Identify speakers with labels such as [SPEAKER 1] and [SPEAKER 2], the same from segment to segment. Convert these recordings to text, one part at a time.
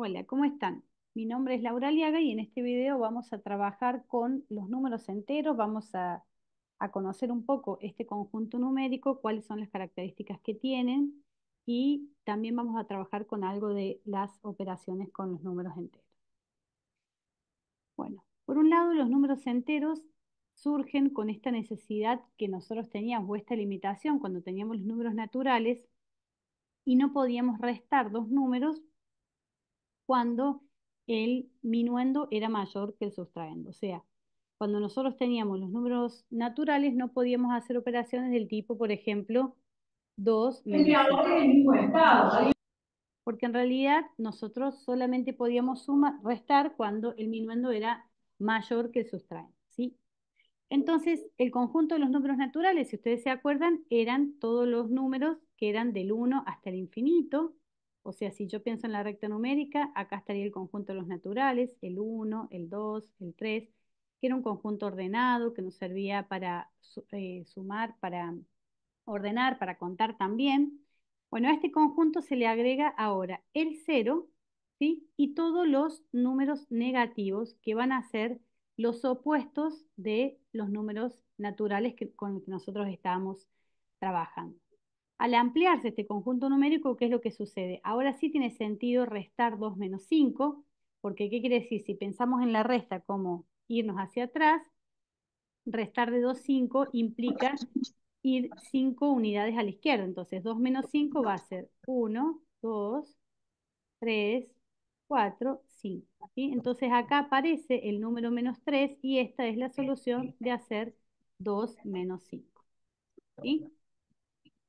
[SPEAKER 1] Hola, ¿cómo están? Mi nombre es Laura Aliaga y en este video vamos a trabajar con los números enteros, vamos a conocer un poco este conjunto numérico, cuáles son las características que tienen y también vamos a trabajar con algo de las operaciones con los números enteros. Bueno, por un lado los números enteros surgen con esta necesidad que nosotros teníamos o esta limitación cuando teníamos los números naturales y no podíamos restar dos números cuando el minuendo era mayor que el sustraendo. O sea, cuando nosotros teníamos los números naturales no podíamos hacer operaciones del tipo, por ejemplo, 2 menos 5. Porque en realidad nosotros solamente podíamos restar cuando el minuendo era mayor que el sustraendo, ¿sí? Entonces, el conjunto de los números naturales, si ustedes se acuerdan, eran todos los números que eran del 1 hasta el infinito. O sea, si yo pienso en la recta numérica, acá estaría el conjunto de los naturales, el 1, el 2, el 3, que era un conjunto ordenado que nos servía para sumar, para ordenar, para contar también. Bueno, a este conjunto se le agrega ahora el cero, ¿sí? Y todos los números negativos que van a ser los opuestos de los números naturales con los que nosotros estamos trabajando. Al ampliarse este conjunto numérico, ¿qué es lo que sucede? Ahora sí tiene sentido restar 2 menos 5, porque ¿qué quiere decir? Si pensamos en la resta como irnos hacia atrás, restar de 2 5 implica ir 5 unidades a la izquierda. Entonces 2 menos 5 va a ser 1, 2, 3, 4, 5. ¿Sí? Entonces acá aparece el número menos 3 y esta es la solución de hacer 2 menos 5. ¿Sí?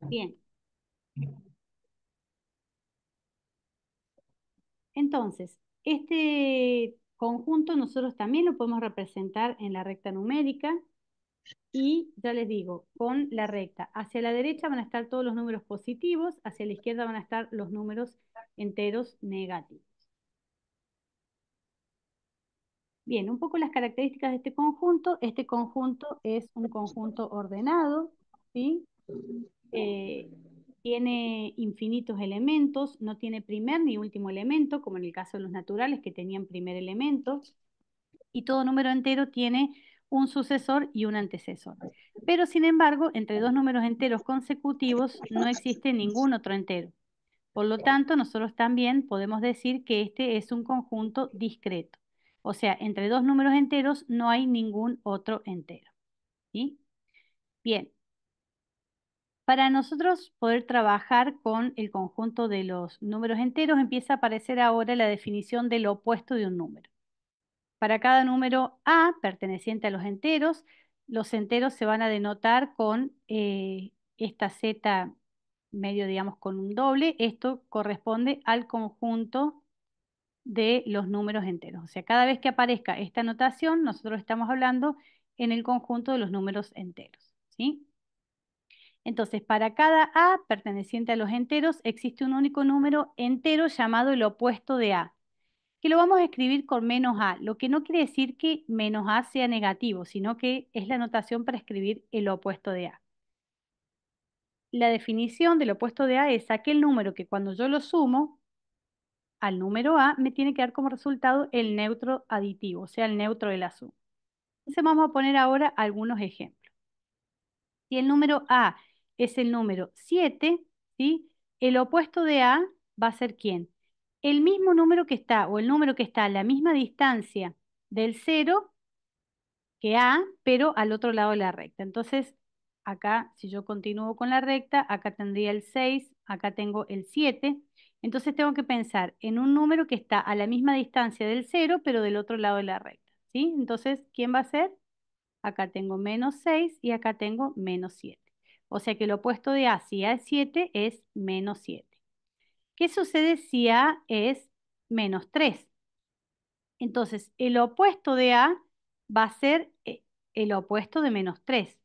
[SPEAKER 1] Bien. Entonces, este conjunto nosotros también lo podemos representar en la recta numérica. Y ya les digo, con la recta, hacia la derecha van a estar todos los números positivos, hacia la izquierda van a estar los números enteros negativos. Bien, un poco las características de este conjunto. Este conjunto es un conjunto ordenado, ¿sí? Eh, Tiene infinitos elementos, no tiene primer ni último elemento, como en el caso de los naturales que tenían primer elemento. Y todo número entero tiene un sucesor y un antecesor. Pero sin embargo, entre dos números enteros consecutivos no existe ningún otro entero. Por lo tanto, nosotros también podemos decir que este es un conjunto discreto. O sea, entre dos números enteros no hay ningún otro entero. ¿Sí? Bien, para nosotros poder trabajar con el conjunto de los números enteros empieza a aparecer ahora la definición del opuesto de un número. Para cada número A perteneciente a los enteros se van a denotar con esta Z medio, digamos, con un doble. Esto corresponde al conjunto de los números enteros. O sea, cada vez que aparezca esta notación, nosotros estamos hablando en el conjunto de los números enteros, ¿sí? Entonces, para cada A perteneciente a los enteros, existe un único número entero llamado el opuesto de A, que lo vamos a escribir con menos A, lo que no quiere decir que menos A sea negativo, sino que es la notación para escribir el opuesto de A. La definición del opuesto de A es aquel número que cuando yo lo sumo al número A me tiene que dar como resultado el neutro aditivo, o sea, el neutro de la suma. Entonces vamos a poner ahora algunos ejemplos. Si el número A es el número 7, ¿sí? El opuesto de A va a ser ¿quién? El mismo número que está, o el número que está a la misma distancia del 0 que A, pero al otro lado de la recta. Entonces, acá, si yo continúo con la recta, acá tendría el 6, acá tengo el 7. Entonces tengo que pensar en un número que está a la misma distancia del 0, pero del otro lado de la recta. ¿Sí? Entonces, ¿quién va a ser? Acá tengo menos 6 y acá tengo menos 7. O sea que el opuesto de A, si A es 7, es menos 7. ¿Qué sucede si A es menos 3? Entonces, el opuesto de A va a ser el opuesto de menos 3.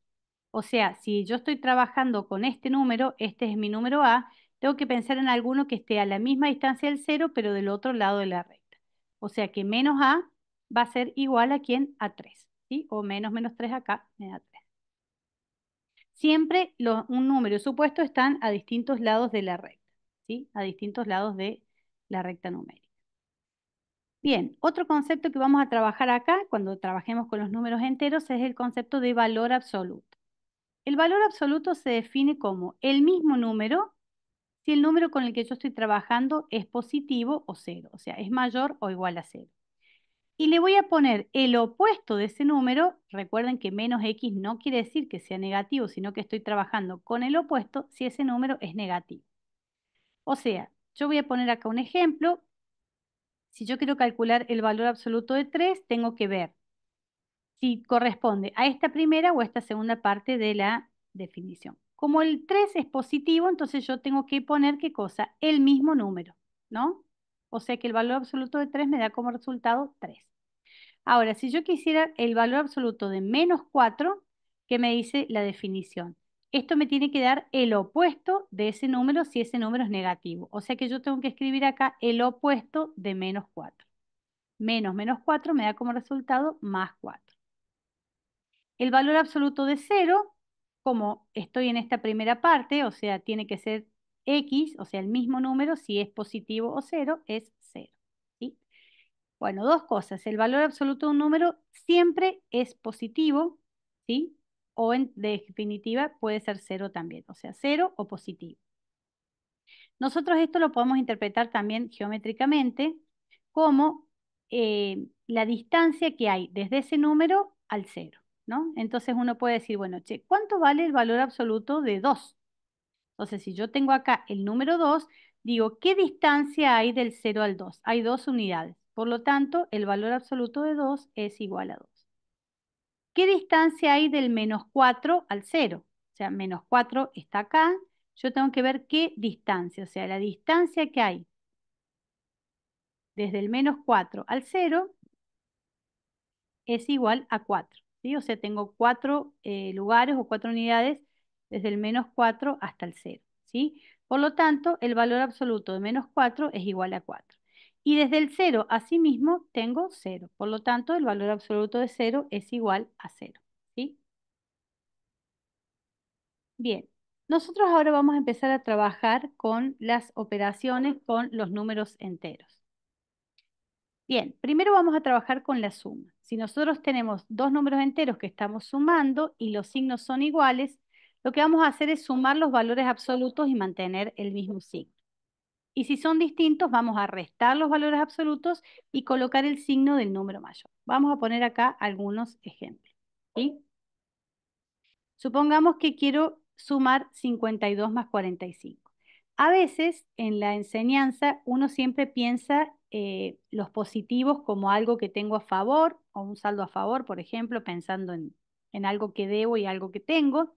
[SPEAKER 1] O sea, si yo estoy trabajando con este número, este es mi número A, tengo que pensar en alguno que esté a la misma distancia del 0, pero del otro lado de la recta. O sea que menos A va a ser igual a quién? A 3. ¿Sí? O menos 3 acá me da 3. Siempre un número y su opuesto están a distintos lados de la recta. ¿Sí? A distintos lados de la recta numérica. Bien, otro concepto que vamos a trabajar acá cuando trabajemos con los números enteros es el concepto de valor absoluto. El valor absoluto se define como el mismo número si el número con el que yo estoy trabajando es positivo o cero, o sea, es mayor o igual a cero. Y le voy a poner el opuesto de ese número. Recuerden que menos x no quiere decir que sea negativo, sino que estoy trabajando con el opuesto si ese número es negativo. O sea, yo voy a poner acá un ejemplo. Si yo quiero calcular el valor absoluto de 3, tengo que ver si corresponde a esta primera o a esta segunda parte de la definición. Como el 3 es positivo, entonces yo tengo que poner ¿qué cosa? El mismo número, ¿no? O sea que el valor absoluto de 3 me da como resultado 3. Ahora, si yo quisiera el valor absoluto de menos 4, ¿qué me dice la definición? Esto me tiene que dar el opuesto de ese número si ese número es negativo. O sea que yo tengo que escribir acá el opuesto de menos 4. Menos 4 me da como resultado más 4. El valor absoluto de 0, como estoy en esta primera parte, o sea, tiene que ser x, o sea, el mismo número, si es positivo o 0, es 0. ¿Sí? Bueno, dos cosas. El valor absoluto de un número siempre es positivo, ¿sí? O en definitiva puede ser 0 también, o sea, 0 o positivo. Nosotros esto lo podemos interpretar también geométricamente como la distancia que hay desde ese número al cero, ¿no? Entonces uno puede decir, bueno, che, ¿cuánto vale el valor absoluto de 2? Entonces, si yo tengo acá el número 2, digo, ¿qué distancia hay del cero al 2? Hay 2 unidades. Por lo tanto, el valor absoluto de 2 es igual a 2. ¿Qué distancia hay del menos 4 al cero? O sea, menos 4 está acá. Yo tengo que ver qué distancia, o sea, la distancia que hay desde el menos 4 al cero es igual a 4. ¿Sí? O sea, tengo 4 lugares o 4 unidades desde el menos 4 hasta el cero. ¿Sí? Por lo tanto, el valor absoluto de menos 4 es igual a 4. Y desde el cero a sí mismo tengo cero. Por lo tanto, el valor absoluto de cero es igual a cero. ¿Sí? Bien, nosotros ahora vamos a empezar a trabajar con las operaciones con los números enteros. Bien, primero vamos a trabajar con la suma. Si nosotros tenemos dos números enteros que estamos sumando y los signos son iguales, lo que vamos a hacer es sumar los valores absolutos y mantener el mismo signo. Y si son distintos, vamos a restar los valores absolutos y colocar el signo del número mayor. Vamos a poner acá algunos ejemplos. ¿Sí? Supongamos que quiero sumar 52 más 45. A veces en la enseñanza uno siempre piensa los positivos como algo que tengo a favor o un saldo a favor, por ejemplo, pensando en algo que debo y algo que tengo.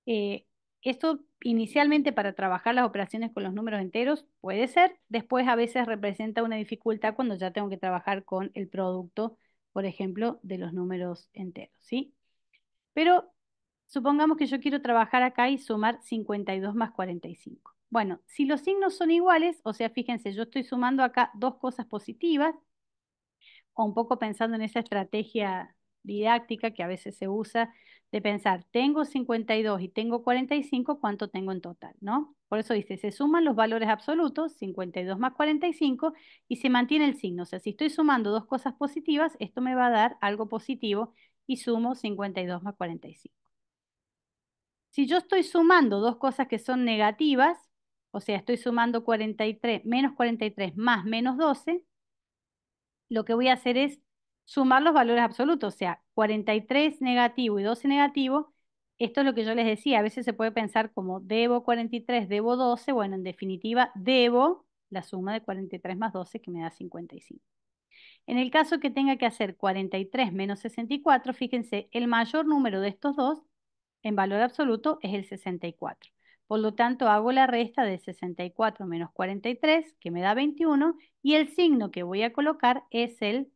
[SPEAKER 1] Eh, Esto inicialmente para trabajar las operaciones con los números enteros puede ser, después a veces representa una dificultad cuando ya tengo que trabajar con el producto, por ejemplo, de los números enteros, ¿sí? Pero supongamos que yo quiero trabajar acá y sumar 52 más 45. Bueno, si los signos son iguales, o sea, fíjense, yo estoy sumando acá dos cosas positivas, o un poco pensando en esa estrategia didáctica que a veces se usa de pensar, tengo 52 y tengo 45, ¿cuánto tengo en total? ¿No? Por eso dice, se suman los valores absolutos, 52 más 45, y se mantiene el signo. O sea, si estoy sumando dos cosas positivas, esto me va a dar algo positivo y sumo 52 más 45. Si yo estoy sumando dos cosas que son negativas, o sea, estoy sumando 43, menos 43 más menos 12, lo que voy a hacer es sumar los valores absolutos, o sea, 43 negativo y 12 negativo. Esto es lo que yo les decía, a veces se puede pensar como debo 43, debo 12, bueno, en definitiva, debo la suma de 43 más 12 que me da 55. En el caso que tenga que hacer 43 menos 64, fíjense, el mayor número de estos dos en valor absoluto es el 64. Por lo tanto, hago la resta de 64 menos 43, que me da 21, y el signo que voy a colocar es el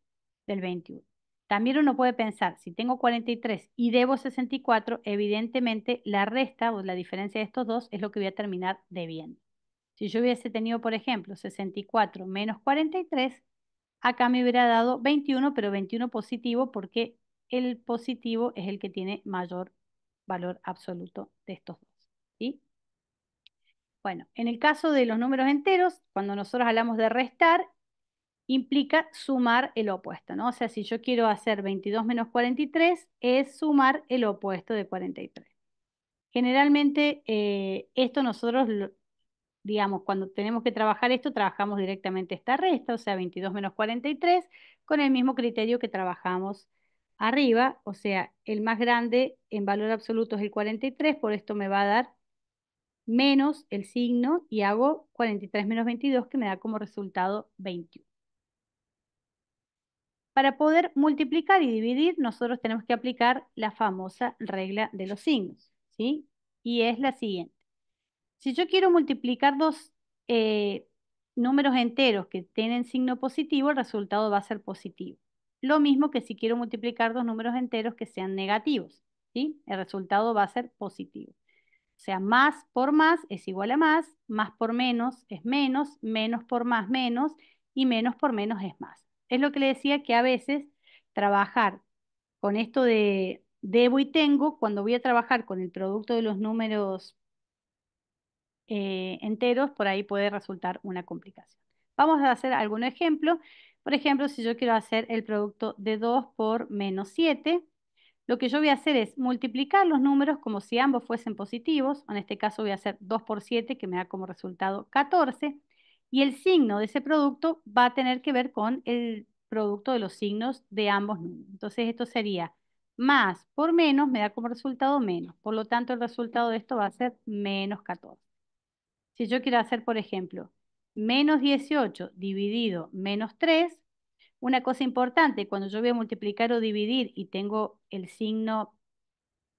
[SPEAKER 1] del 21. También uno puede pensar, si tengo 43 y debo 64, evidentemente la resta o la diferencia de estos dos es lo que voy a terminar debiendo. Si yo hubiese tenido, por ejemplo, 64 menos 43, acá me hubiera dado 21, pero 21 positivo porque el positivo es el que tiene mayor valor absoluto de estos dos. ¿Sí? Bueno, en el caso de los números enteros, cuando nosotros hablamos de restar, implica sumar el opuesto, ¿no? O sea, si yo quiero hacer 22 menos 43, es sumar el opuesto de 43. Generalmente esto nosotros, digamos, cuando tenemos que trabajar esto, trabajamos directamente esta resta, o sea, 22 menos 43, con el mismo criterio que trabajamos arriba, o sea, el más grande en valor absoluto es el 43, por esto me va a dar menos el signo y hago 43 menos 22 que me da como resultado 21. Para poder multiplicar y dividir, nosotros tenemos que aplicar la famosa regla de los signos, ¿sí? Y es la siguiente. Si yo quiero multiplicar dos eh, números enteros que tienen signo positivo, el resultado va a ser positivo. Lo mismo que si quiero multiplicar dos números enteros que sean negativos, ¿sí? El resultado va a ser positivo. O sea, más por más es igual a más por menos es menos, menos por más menos y menos por menos es más. Es lo que le decía que a veces trabajar con esto de debo y tengo, cuando voy a trabajar con el producto de los números enteros, por ahí puede resultar una complicación. Vamos a hacer algún ejemplo. Por ejemplo, si yo quiero hacer el producto de 2 por menos 7, lo que yo voy a hacer es multiplicar los números como si ambos fuesen positivos. En este caso voy a hacer 2 por 7, que me da como resultado 14. Y el signo de ese producto va a tener que ver con el producto de los signos de ambos números. Entonces esto sería más por menos, me da como resultado menos. Por lo tanto, el resultado de esto va a ser menos 14. Si yo quiero hacer, por ejemplo, menos 18 dividido menos 3, una cosa importante, cuando yo voy a multiplicar o dividir y tengo el signo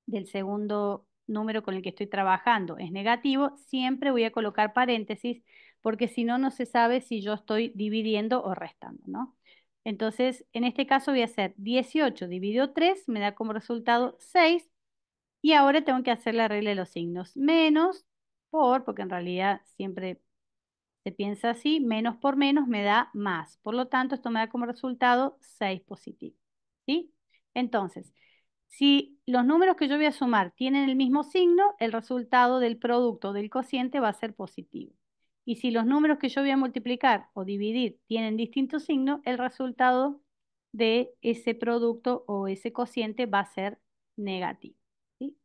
[SPEAKER 1] del segundo número con el que estoy trabajando es negativo, siempre voy a colocar paréntesis porque si no, no se sabe si yo estoy dividiendo o restando, ¿no? Entonces, en este caso voy a hacer 18 dividido 3, me da como resultado 6 y ahora tengo que hacer la regla de los signos. Menos por, porque en realidad siempre se piensa así, menos por menos me da más. Por lo tanto, esto me da como resultado 6 positivo. ¿Sí? Entonces, si los números que yo voy a sumar tienen el mismo signo, el resultado del producto del cociente va a ser positivo. Y si los números que yo voy a multiplicar o dividir tienen distinto signo, el resultado de ese producto o ese cociente va a ser negativo. ¿Sí?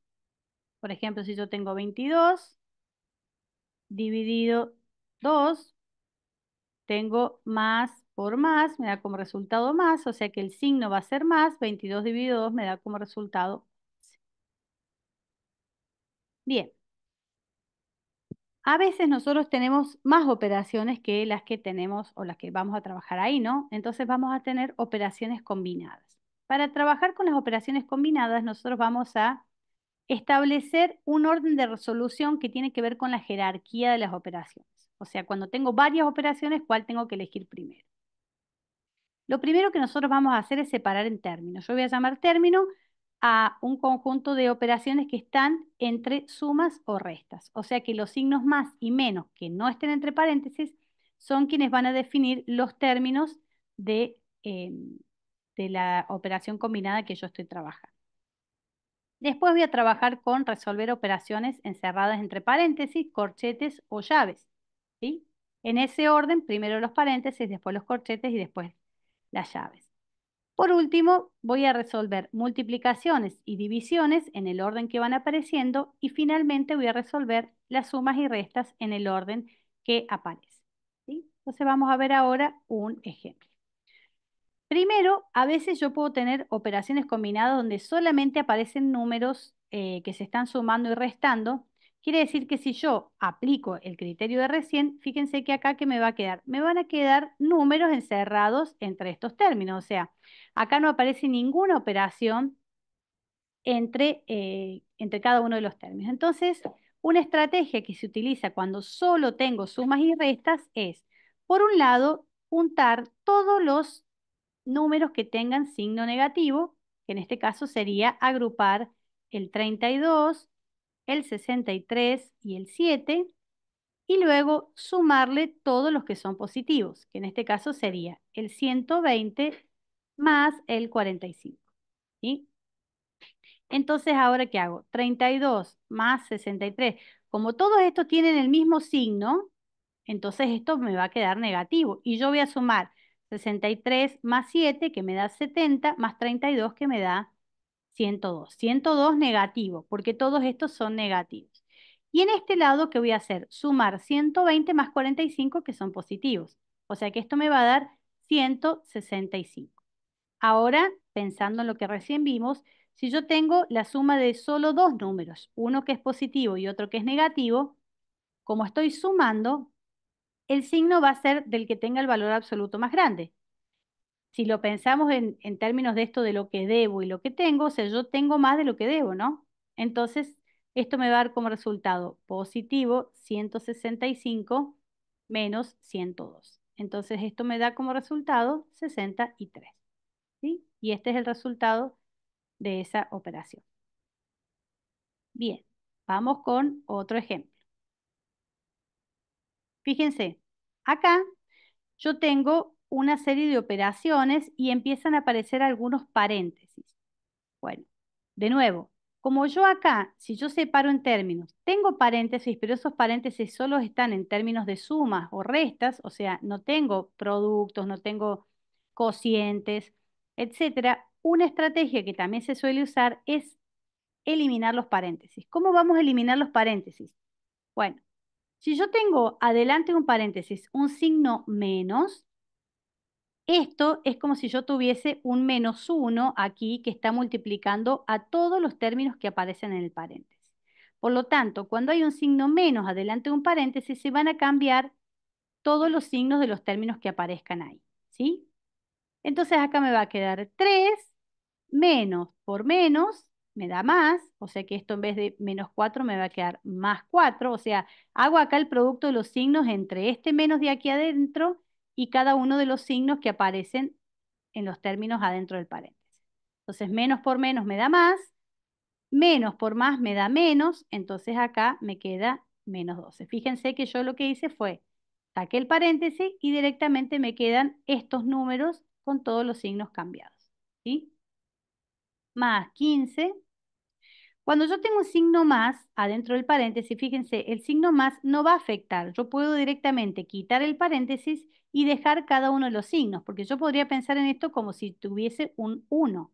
[SPEAKER 1] Por ejemplo, si yo tengo 22 dividido 2, tengo más por más, me da como resultado más, o sea que el signo va a ser más, 22 dividido 2 me da como resultado 11. Bien, a veces nosotros tenemos más operaciones que las que tenemos o las que vamos a trabajar ahí, ¿no? Entonces vamos a tener operaciones combinadas. Para trabajar con las operaciones combinadas, nosotros vamos a establecer un orden de resolución que tiene que ver con la jerarquía de las operaciones. O sea, cuando tengo varias operaciones, ¿cuál tengo que elegir primero? Lo primero que nosotros vamos a hacer es separar en términos. Yo voy a llamar término a un conjunto de operaciones que están entre sumas o restas. O sea que los signos más y menos que no estén entre paréntesis son quienes van a definir los términos de la operación combinada que yo estoy trabajando. Después voy a trabajar con resolver operaciones encerradas entre paréntesis, corchetes o llaves. ¿Sí? En ese orden, primero los paréntesis, después los corchetes y después las llaves. Por último, voy a resolver multiplicaciones y divisiones en el orden que van apareciendo y finalmente voy a resolver las sumas y restas en el orden que aparece. ¿Sí? Entonces vamos a ver ahora un ejemplo. Primero, a veces yo puedo tener operaciones combinadas donde solamente aparecen números que se están sumando y restando. Quiere decir que si yo aplico el criterio de recién, fíjense que acá que me va a quedar, me van a quedar números encerrados entre estos términos. O sea, acá no aparece ninguna operación entre cada uno de los términos. Entonces, una estrategia que se utiliza cuando solo tengo sumas y restas es, por un lado, juntar todos los números que tengan signo negativo, que en este caso sería agrupar el 32, el 63 y el 7, y luego sumarle todos los que son positivos, que en este caso sería el 120 más el 45. ¿Sí? Entonces, ¿ahora qué hago? 32 más 63. Como todos estos tienen el mismo signo, entonces esto me va a quedar negativo. Y yo voy a sumar 63 más 7, que me da 70, más 32, que me da 102. 102 negativo, porque todos estos son negativos. Y en este lado, ¿qué voy a hacer? Sumar 120 más 45, que son positivos. O sea que esto me va a dar 165. Ahora, pensando en lo que recién vimos, si yo tengo la suma de solo dos números, uno que es positivo y otro que es negativo, como estoy sumando, el signo va a ser del que tenga el valor absoluto más grande. Si lo pensamos en términos de esto de lo que debo y lo que tengo, o sea, yo tengo más de lo que debo, ¿no? Entonces, esto me va a dar como resultado positivo 165 menos 102. Entonces, esto me da como resultado 63, ¿sí? Y este es el resultado de esa operación. Bien, vamos con otro ejemplo. Fíjense, acá yo tengo una serie de operaciones y empiezan a aparecer algunos paréntesis. Bueno, de nuevo, como yo acá, si yo separo en términos, tengo paréntesis, pero esos paréntesis solo están en términos de sumas o restas, o sea, no tengo productos, no tengo cocientes, etcétera. Una estrategia que también se suele usar es eliminar los paréntesis. ¿Cómo vamos a eliminar los paréntesis? Bueno, si yo tengo adelante un paréntesis, un signo menos, esto es como si yo tuviese un menos uno aquí que está multiplicando a todos los términos que aparecen en el paréntesis. Por lo tanto, cuando hay un signo menos adelante de un paréntesis, se van a cambiar todos los signos de los términos que aparezcan ahí, ¿sí? Entonces acá me va a quedar 3 menos por menos, me da más, o sea que esto en vez de menos 4 me va a quedar más 4, o sea, hago acá el producto de los signos entre este menos de aquí adentro y cada uno de los signos que aparecen en los términos adentro del paréntesis. Entonces, menos por menos me da más, menos por más me da menos, entonces acá me queda menos 12. Fíjense que yo lo que hice fue, saqué el paréntesis y directamente me quedan estos números con todos los signos cambiados, ¿sí? Más 15. Cuando yo tengo un signo más adentro del paréntesis, fíjense, el signo más no va a afectar. Yo puedo directamente quitar el paréntesis y dejar cada uno de los signos, porque yo podría pensar en esto como si tuviese un 1.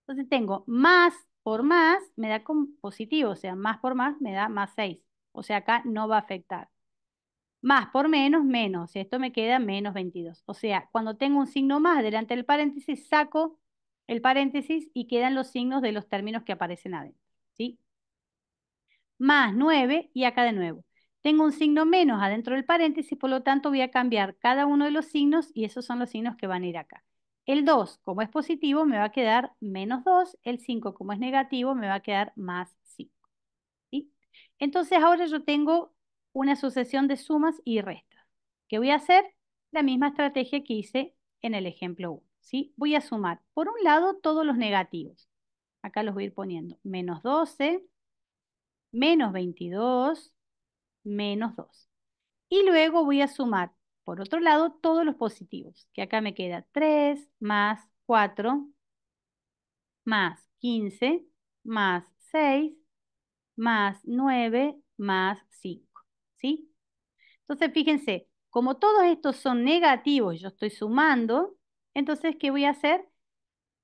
[SPEAKER 1] Entonces tengo más por más, me da como positivo, o sea, más por más me da más 6. O sea, acá no va a afectar. Más por menos, menos. O sea, esto me queda menos 22. O sea, cuando tengo un signo más delante del paréntesis, saco el paréntesis y quedan los signos de los términos que aparecen adentro, ¿sí? Más 9 y acá de nuevo. Tengo un signo menos adentro del paréntesis, por lo tanto voy a cambiar cada uno de los signos y esos son los signos que van a ir acá. El 2, como es positivo, me va a quedar menos 2. El 5, como es negativo, me va a quedar más 5. ¿Sí? Entonces ahora yo tengo una sucesión de sumas y restas. ¿Qué voy a hacer? La misma estrategia que hice en el ejemplo 1. ¿Sí? Voy a sumar, por un lado, todos los negativos. Acá los voy a ir poniendo. Menos 12, menos 22, menos 2. Y luego voy a sumar, por otro lado, todos los positivos, que acá me queda 3 más 4 más 15 más 6 más 9 más 5. ¿Sí? Entonces, fíjense, como todos estos son negativos y yo estoy sumando, entonces, ¿qué voy a hacer?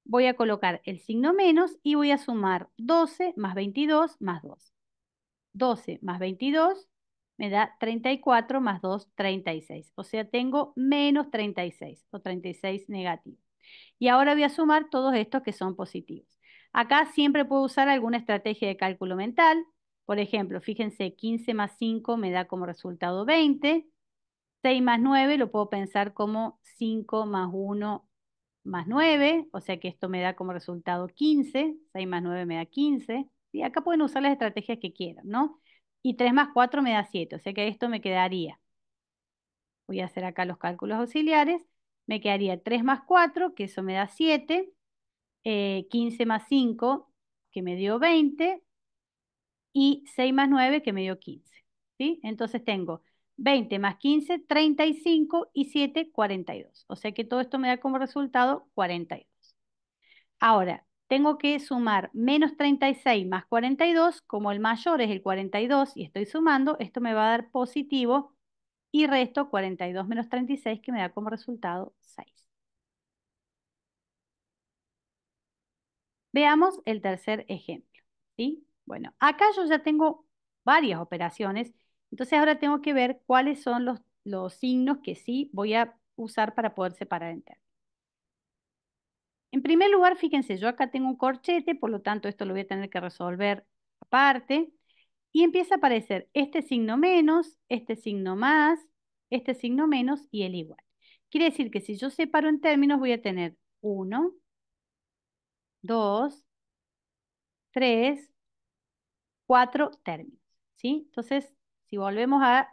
[SPEAKER 1] Voy a colocar el signo menos y voy a sumar 12 más 22 más 2. 12 más 22 me da 34 más 2, 36. O sea, tengo menos 36 o 36 negativo. Y ahora voy a sumar todos estos que son positivos. Acá siempre puedo usar alguna estrategia de cálculo mental. Por ejemplo, fíjense, 15 más 5 me da como resultado 20. 6 más 9 lo puedo pensar como 5 más 1 más 9, o sea que esto me da como resultado 15. 6 más 9 me da 15. Y acá pueden usar las estrategias que quieran, ¿no? Y 3 más 4 me da 7, o sea que esto me quedaría. Voy a hacer acá los cálculos auxiliares. Me quedaría 3 más 4, que eso me da 7. 15 más 5, que me dio 20. Y 6 más 9, que me dio 15. ¿Sí? Entonces tengo 20 más 15, 35 y 7, 42. O sea que todo esto me da como resultado 42. Ahora, tengo que sumar menos 36 más 42, como el mayor es el 42 y estoy sumando, esto me va a dar positivo y resto 42 menos 36 que me da como resultado 6. Veamos el tercer ejemplo, ¿sí? Bueno, acá yo ya tengo varias operaciones, entonces ahora tengo que ver cuáles son los signos que sí voy a usar para poder separar en términos. En primer lugar, fíjense, yo acá tengo un corchete, por lo tanto esto lo voy a tener que resolver aparte, y empieza a aparecer este signo menos, este signo más, este signo menos y el igual. Quiere decir que si yo separo en términos voy a tener 1, 2, 3, 4 términos, ¿sí? Entonces, si volvemos a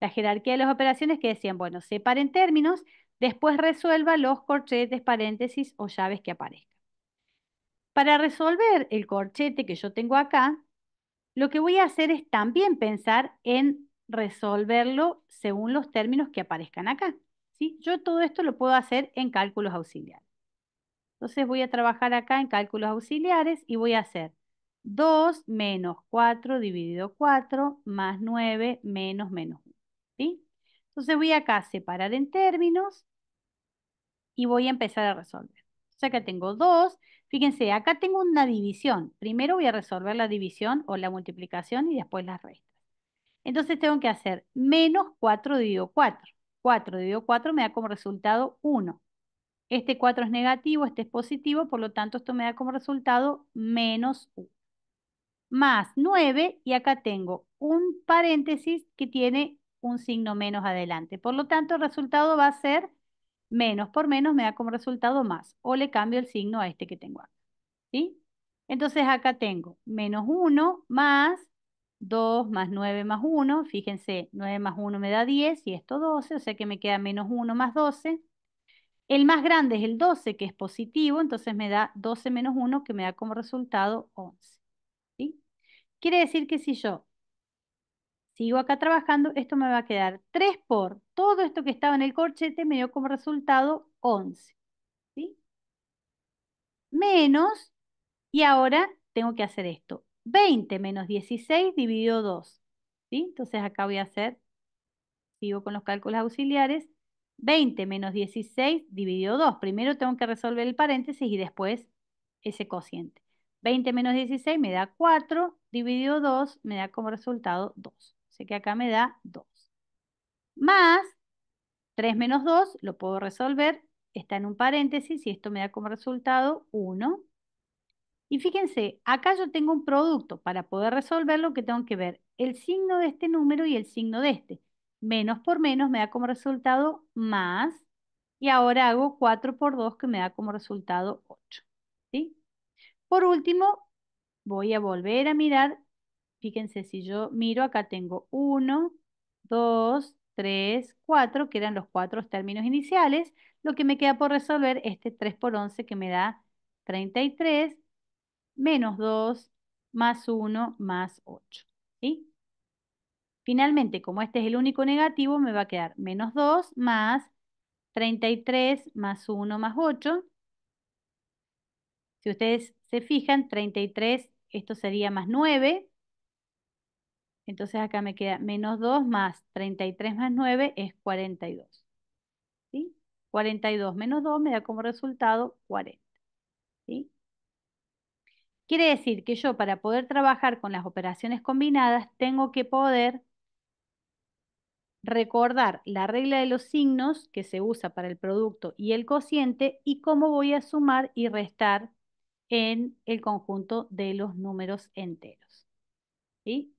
[SPEAKER 1] la jerarquía de las operaciones que decían, bueno, separen términos, después resuelva los corchetes, paréntesis o llaves que aparezcan. Para resolver el corchete que yo tengo acá, lo que voy a hacer es también pensar en resolverlo según los términos que aparezcan acá, ¿sí? Yo todo esto lo puedo hacer en cálculos auxiliares. Entonces voy a trabajar acá en cálculos auxiliares y voy a hacer 2 menos 4 dividido 4 más 9 menos menos 1, ¿sí? Entonces voy acá a separar en términos y voy a empezar a resolver. O sea que tengo 2. Fíjense, acá tengo una división. Primero voy a resolver la división o la multiplicación y después las restas. Entonces tengo que hacer menos 4 dividido 4. 4 dividido 4 me da como resultado 1. Este 4 es negativo, este es positivo, por lo tanto esto me da como resultado menos 1. Más 9 y acá tengo un paréntesis que tiene un signo menos adelante. Por lo tanto el resultado va a ser menos por menos me da como resultado más. O le cambio el signo a este que tengo acá, ¿sí? Entonces acá tengo menos 1 más 2 más 9 más 1. Fíjense, 9 más 1 me da 10 y esto 12, o sea que me queda menos 1 más 12. El más grande es el 12, que es positivo, entonces me da 12 menos 1, que me da como resultado 11, ¿sí? Quiere decir que si yo sigo acá trabajando, esto me va a quedar 3 por todo esto que estaba en el corchete, me dio como resultado 11, ¿sí? Menos, y ahora tengo que hacer esto, 20 menos 16 dividido 2, ¿sí? Entonces acá voy a hacer, sigo con los cálculos auxiliares, 20 menos 16 dividido 2. Primero tengo que resolver el paréntesis y después ese cociente. 20 menos 16 me da 4, dividido 2 me da como resultado 2. O sea que acá me da 2. Más 3 menos 2, lo puedo resolver, está en un paréntesis y esto me da como resultado 1. Y fíjense, acá yo tengo un producto. Para poder resolverlo, que tengo que ver el signo de este número y el signo de este. Menos por menos me da como resultado más. Y ahora hago 4 por 2 que me da como resultado 8, ¿sí? Por último, voy a volver a mirar. Fíjense, si yo miro, acá tengo 1, 2, 3, 4, que eran los 4 términos iniciales. Lo que me queda por resolver es este 3 por 11 que me da 33 menos 2 más 1 más 8, ¿sí? Finalmente, como este es el único negativo, me va a quedar menos 2 más 33 más 1 más 8. Si ustedes se fijan, 33, esto sería más 9. Entonces acá me queda menos 2 más 33 más 9 es 42, ¿sí? 42 menos 2 me da como resultado 40, ¿sí? Quiere decir que yo para poder trabajar con las operaciones combinadas tengo que poder recordar la regla de los signos que se usa para el producto y el cociente y cómo voy a sumar y restar en el conjunto de los números enteros, ¿sí?